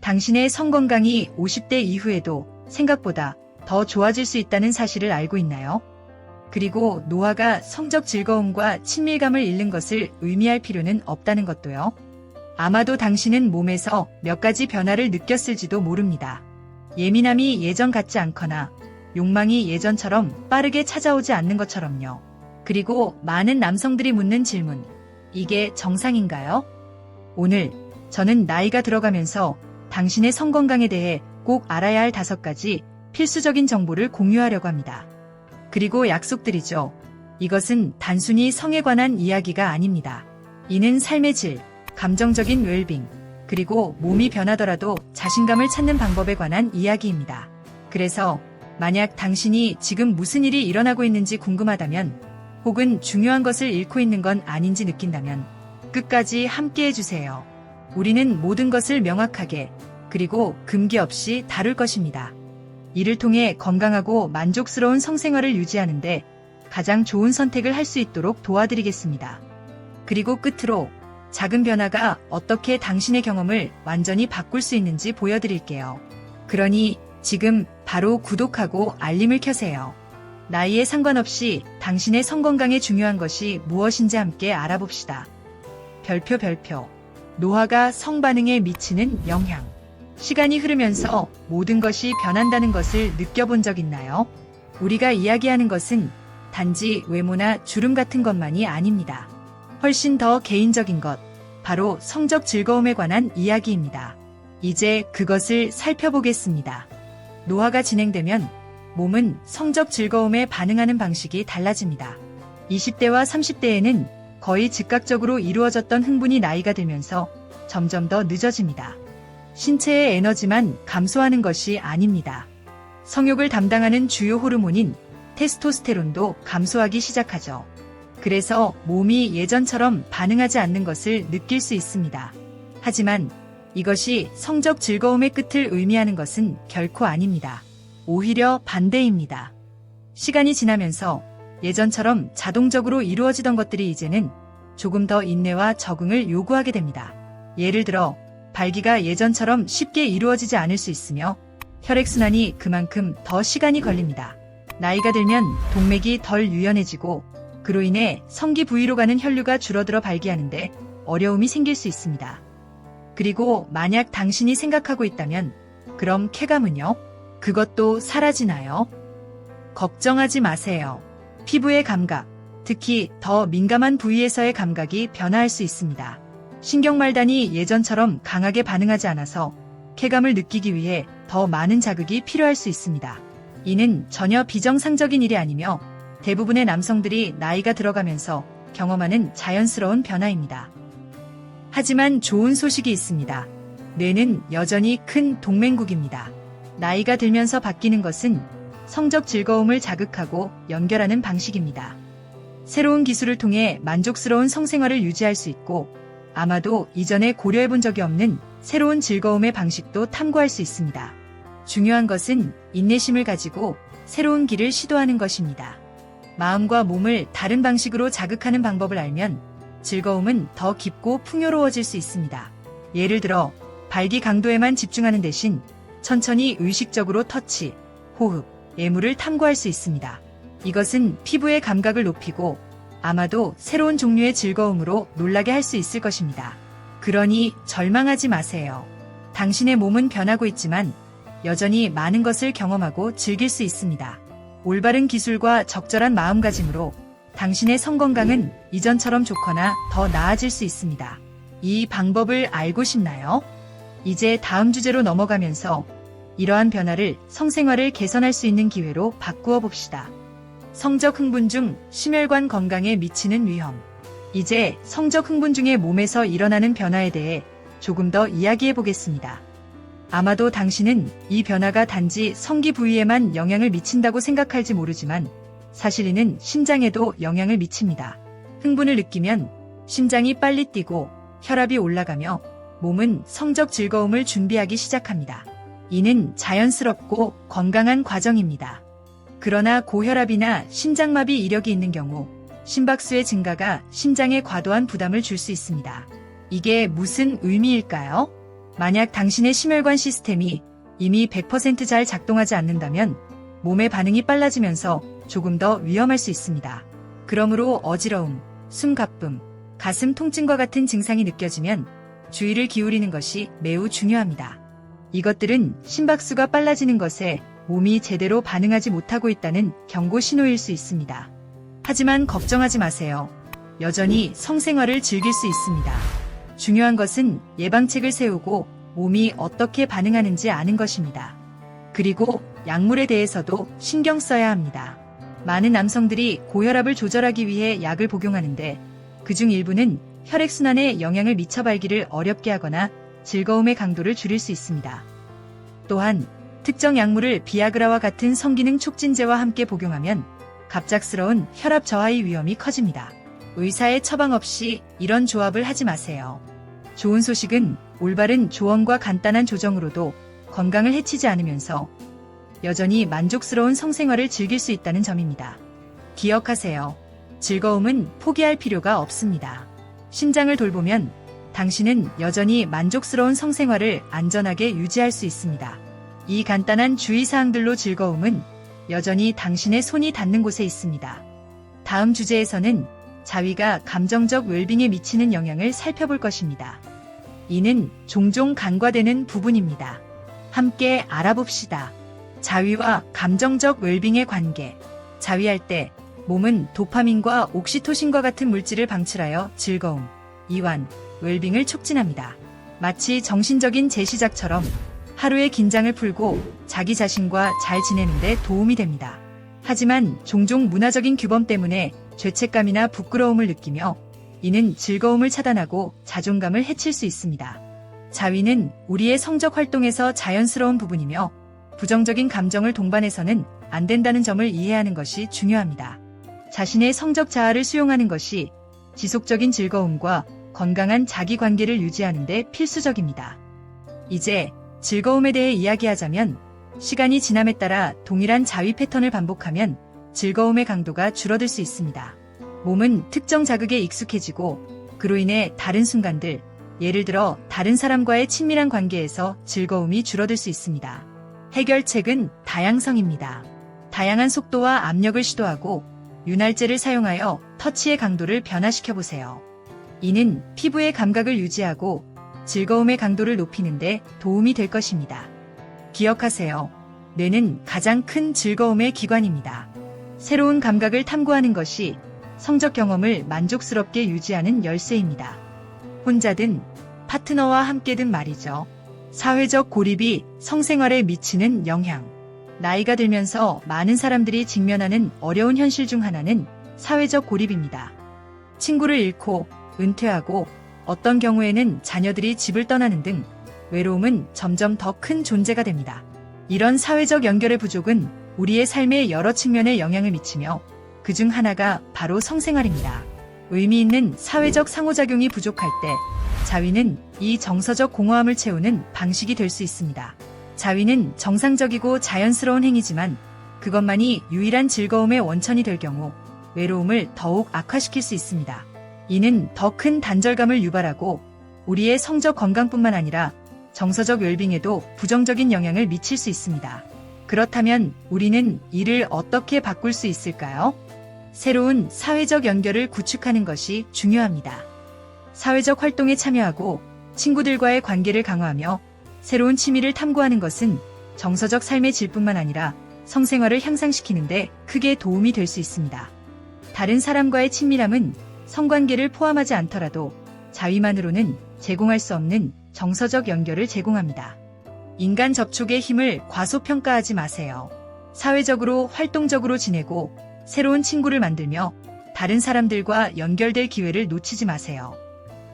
당신의 성 건강이 50대 이후에도 생각보다 더 좋아질 수 있다는 사실을 알고 있나요? 그리고 노화가 성적 즐거움과 친밀감을 잃는 것을 의미할 필요는 없다는 것도요. 아마도 당신은 몸에서 몇 가지 변화를 느꼈을지도 모릅니다. 예민함이 예전 같지 않거나 욕망이 예전처럼 빠르게 찾아오지 않는 것처럼요. 그리고 많은 남성들이 묻는 질문, 이게 정상인가요? 오늘 저는 나이가 들어가면서 당신의 성 건강에 대해 꼭 알아야 할 5가지 필수적인 정보를 공유하려고 합니다. 그리고 약속드리죠. 이것은 단순히 성에 관한 이야기가 아닙니다. 이는 삶의 질, 감정적인 웰빙, 그리고 몸이 변하더라도 자신감을 찾는 방법에 관한 이야기입니다. 그래서 만약 당신이 지금 무슨 일이 일어나고 있는지 궁금하다면, 혹은 중요한 것을 잃고 있는 건 아닌지 느낀다면 끝까지 함께 해주세요. 우리는 모든 것을 명확하게, 그리고 금기 없이 다룰 것입니다. 이를 통해 건강하고 만족스러운 성생활을 유지하는데 가장 좋은 선택을 할 수 있도록 도와드리겠습니다. 그리고 끝으로 작은 변화가 어떻게 당신의 경험을 완전히 바꿀 수 있는지 보여드릴게요. 그러니 지금 바로 구독하고 알림을 켜세요. 나이에 상관없이 당신의 성 건강에 중요한 것이 무엇인지 함께 알아봅시다. 별표. 노화가 성 반응에 미치는 영향. 시간이 흐르면서 모든 것이 변한다는 것을 느껴본 적 있나요? 우리가 이야기하는 것은 단지 외모나 주름 같은 것만이 아닙니다. 훨씬 더 개인적인 것, 바로 성적 즐거움에 관한 이야기입니다. 이제 그것을 살펴보겠습니다. 노화가 진행되면 몸은 성적 즐거움에 반응하는 방식이 달라집니다. 20대와 30대에는 거의 즉각적으로 이루어졌던 흥분이 나이가 들면서 점점 더 늦어집니다. 신체의 에너지만 감소하는 것이 아닙니다. 성욕을 담당하는 주요 호르몬인 테스토스테론도 감소하기 시작하죠. 그래서 몸이 예전처럼 반응하지 않는 것을 느낄 수 있습니다. 하지만 이것이 성적 즐거움의 끝을 의미하는 것은 결코 아닙니다. 오히려 반대입니다. 시간이 지나면서 예전처럼 자동적으로 이루어지던 것들이 이제는 조금 더 인내와 적응을 요구하게 됩니다. 예를 들어 발기가 예전처럼 쉽게 이루어지지 않을 수 있으며 혈액순환이 그만큼 더 시간이 걸립니다. 나이가 들면 동맥이 덜 유연해지고 그로 인해 성기 부위로 가는 혈류가 줄어들어 발기하는데 어려움이 생길 수 있습니다. 그리고 만약 당신이 생각하고 있다면 그럼 쾌감은요? 그것도 사라지나요? 걱정하지 마세요. 피부의 감각, 특히 더 민감한 부위에서의 감각이 변화할 수 있습니다. 신경말단이 예전처럼 강하게 반응하지 않아서 쾌감을 느끼기 위해 더 많은 자극이 필요할 수 있습니다. 이는 전혀 비정상적인 일이 아니며 대부분의 남성들이 나이가 들어가면서 경험하는 자연스러운 변화입니다. 하지만 좋은 소식이 있습니다. 뇌는 여전히 큰 동맹국입니다. 나이가 들면서 바뀌는 것은 성적 즐거움을 자극하고 연결하는 방식입니다. 새로운 기술을 통해 만족스러운 성생활을 유지할 수 있고 아마도 이전에 고려해본 적이 없는 새로운 즐거움의 방식도 탐구할 수 있습니다. 중요한 것은 인내심을 가지고 새로운 길을 시도하는 것입니다. 마음과 몸을 다른 방식으로 자극하는 방법을 알면 즐거움은 더 깊고 풍요로워질 수 있습니다. 예를 들어 발기 강도에만 집중하는 대신 천천히 의식적으로 터치, 호흡, 예물을 탐구할 수 있습니다. 이것은 피부의 감각을 높이고 아마도 새로운 종류의 즐거움으로 놀라게 할 수 있을 것입니다. 그러니 절망하지 마세요. 당신의 몸은 변하고 있지만 여전히 많은 것을 경험하고 즐길 수 있습니다. 올바른 기술과 적절한 마음가짐으로 당신의 성 건강은 이전처럼 좋거나 더 나아질 수 있습니다. 이 방법을 알고 싶나요? 이제 다음 주제로 넘어가면서 이러한 변화를 성생활을 개선할 수 있는 기회로 바꾸어 봅시다. 성적 흥분 중 심혈관 건강에 미치는 위험. 이제 성적 흥분 중에 몸에서 일어나는 변화에 대해 조금 더 이야기해 보겠습니다. 아마도 당신은 이 변화가 단지 성기 부위에만 영향을 미친다고 생각할지 모르지만 사실 이는 심장에도 영향을 미칩니다. 흥분을 느끼면 심장이 빨리 뛰고 혈압이 올라가며 몸은 성적 즐거움을 준비하기 시작합니다. 이는 자연스럽고 건강한 과정입니다. 그러나 고혈압이나 심장마비 이력이 있는 경우 심박수의 증가가 심장에 과도한 부담을 줄 수 있습니다. 이게 무슨 의미일까요? 만약 당신의 심혈관 시스템이 이미 100% 잘 작동하지 않는다면 몸의 반응이 빨라지면서 조금 더 위험할 수 있습니다. 그러므로 어지러움, 숨 가쁨, 가슴 통증과 같은 증상이 느껴지면 주의를 기울이는 것이 매우 중요합니다. 이것들은 심박수가 빨라지는 것에 몸이 제대로 반응하지 못하고 있다는 경고 신호일 수 있습니다. 하지만 걱정하지 마세요. 여전히 성생활을 즐길 수 있습니다. 중요한 것은 예방책을 세우고 몸이 어떻게 반응하는지 아는 것입니다. 그리고 약물에 대해서도 신경 써야 합니다. 많은 남성들이 고혈압을 조절하기 위해 약을 복용하는데 그중 일부는 혈액순환에 영향을 미쳐 발기를 어렵게 하거나 즐거움의 강도를 줄일 수 있습니다. 또한 특정 약물을 비아그라와 같은 성기능 촉진제와 함께 복용하면 갑작스러운 혈압 저하의 위험이 커집니다. 의사의 처방 없이 이런 조합을 하지 마세요. 좋은 소식은 올바른 조언과 간단한 조정으로도 건강을 해치지 않으면서 여전히 만족스러운 성생활을 즐길 수 있다는 점입니다. 기억하세요. 즐거움은 포기할 필요가 없습니다. 심장을 돌보면 당신은 여전히 만족스러운 성생활을 안전하게 유지할 수 있습니다. 이 간단한 주의사항들로 즐거움은 여전히 당신의 손이 닿는 곳에 있습니다. 다음 주제에서는 자위가 감정적 웰빙에 미치는 영향을 살펴볼 것입니다. 이는 종종 간과되는 부분입니다. 함께 알아봅시다. 자위와 감정적 웰빙의 관계. 자위할 때 몸은 도파민과 옥시토신과 같은 물질을 방출하여 즐거움, 이완, 웰빙을 촉진합니다. 마치 정신적인 재시작처럼 하루의 긴장을 풀고 자기 자신과 잘 지내는 데 도움이 됩니다. 하지만 종종 문화적인 규범 때문에 죄책감이나 부끄러움을 느끼며 이는 즐거움을 차단하고 자존감을 해칠 수 있습니다. 자위는 우리의 성적 활동에서 자연스러운 부분이며 부정적인 감정을 동반해서는 안 된다는 점을 이해하는 것이 중요합니다. 자신의 성적 자아를 수용하는 것이 지속적인 즐거움과 건강한 자기관계를 유지하는 데 필수적입니다. 이제 즐거움에 대해 이야기하자면 시간이 지남에 따라 동일한 자위 패턴을 반복하면 즐거움의 강도가 줄어들 수 있습니다. 몸은 특정 자극에 익숙해지고 그로 인해 다른 순간들, 예를 들어 다른 사람과의 친밀한 관계에서 즐거움이 줄어들 수 있습니다. 해결책은 다양성입니다. 다양한 속도와 압력을 시도하고 윤활제를 사용하여 터치의 강도를 변화시켜보세요. 이는 피부의 감각을 유지하고 즐거움의 강도를 높이는 데 도움이 될 것입니다. 기억하세요. 뇌는 가장 큰 즐거움의 기관입니다. 새로운 감각을 탐구하는 것이 성적 경험을 만족스럽게 유지하는 열쇠입니다. 혼자든 파트너와 함께든 말이죠. 사회적 고립이 성생활에 미치는 영향. 나이가 들면서 많은 사람들이 직면하는 어려운 현실 중 하나는 사회적 고립입니다. 친구를 잃고 은퇴하고 어떤 경우에는 자녀들이 집을 떠나는 등 외로움은 점점 더 큰 존재가 됩니다. 이런 사회적 연결의 부족은 우리의 삶의 여러 측면에 영향을 미치며 그중 하나가 바로 성생활입니다. 의미 있는 사회적 상호작용이 부족할 때 자위는 이 정서적 공허함을 채우는 방식이 될 수 있습니다. 자위는 정상적이고 자연스러운 행위지만 그것만이 유일한 즐거움의 원천이 될 경우 외로움을 더욱 악화시킬 수 있습니다. 이는 더 큰 단절감을 유발하고 우리의 성적 건강뿐만 아니라 정서적 웰빙에도 부정적인 영향을 미칠 수 있습니다. 그렇다면 우리는 이를 어떻게 바꿀 수 있을까요? 새로운 사회적 연결을 구축하는 것이 중요합니다. 사회적 활동에 참여하고 친구들과의 관계를 강화하며 새로운 취미를 탐구하는 것은 정서적 삶의 질뿐만 아니라 성생활을 향상시키는 데 크게 도움이 될 수 있습니다. 다른 사람과의 친밀함은 성관계를 포함하지 않더라도 자위만으로는 제공할 수 없는 정서적 연결을 제공합니다. 인간 접촉의 힘을 과소평가하지 마세요. 사회적으로 활동적으로 지내고 새로운 친구를 만들며 다른 사람들과 연결될 기회를 놓치지 마세요.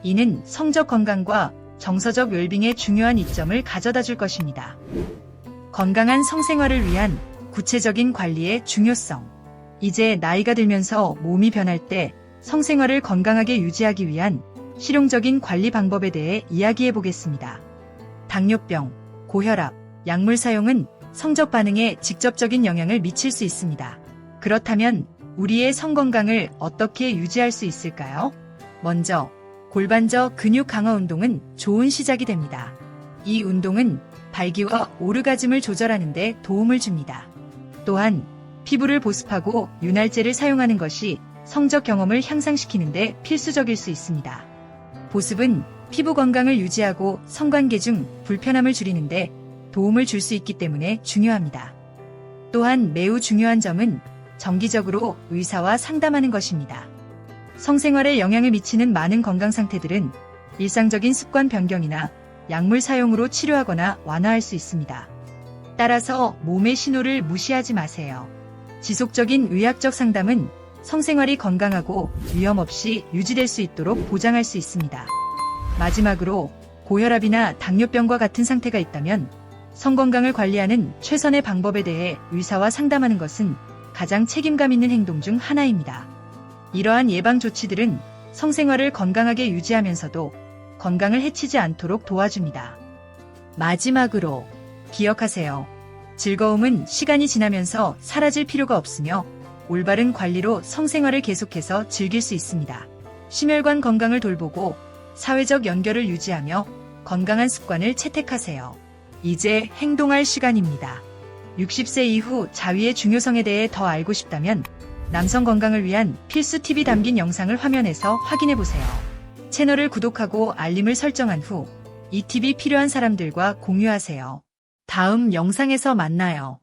이는 성적 건강과 정서적 웰빙에 중요한 이점을 가져다 줄 것입니다. 건강한 성생활을 위한 구체적인 관리의 중요성. 이제 나이가 들면서 몸이 변할 때 성생활을 건강하게 유지하기 위한 실용적인 관리 방법에 대해 이야기해 보겠습니다. 당뇨병, 고혈압, 약물 사용은 성적 반응에 직접적인 영향을 미칠 수 있습니다. 그렇다면 우리의 성건강을 어떻게 유지할 수 있을까요? 먼저 골반저 근육 강화 운동은 좋은 시작이 됩니다. 이 운동은 발기와 오르가즘을 조절하는 데 도움을 줍니다. 또한 피부를 보습하고 윤활제를 사용하는 것이 성적 경험을 향상시키는 데 필수적일 수 있습니다. 보습은 피부 건강을 유지하고 성관계 중 불편함을 줄이는 데 도움을 줄 수 있기 때문에 중요합니다. 또한 매우 중요한 점은 정기적으로 의사와 상담하는 것입니다. 성생활에 영향을 미치는 많은 건강 상태들은 일상적인 습관 변경이나 약물 사용으로 치료하거나 완화할 수 있습니다. 따라서 몸의 신호를 무시하지 마세요. 지속적인 의학적 상담은 성생활이 건강하고 위험 없이 유지될 수 있도록 보장할 수 있습니다. 마지막으로 고혈압이나 당뇨병과 같은 상태가 있다면 성건강을 관리하는 최선의 방법에 대해 의사와 상담하는 것은 가장 책임감 있는 행동 중 하나입니다. 이러한 예방 조치들은 성생활을 건강하게 유지하면서도 건강을 해치지 않도록 도와줍니다. 마지막으로 기억하세요. 즐거움은 시간이 지나면서 사라질 필요가 없으며 올바른 관리로 성생활을 계속해서 즐길 수 있습니다. 심혈관 건강을 돌보고 사회적 연결을 유지하며 건강한 습관을 채택하세요. 이제 행동할 시간입니다. 60세 이후 자위의 중요성에 대해 더 알고 싶다면 남성 건강을 위한 필수 팁이 담긴 영상을 화면에서 확인해보세요. 채널을 구독하고 알림을 설정한 후 이 팁이 필요한 사람들과 공유하세요. 다음 영상에서 만나요.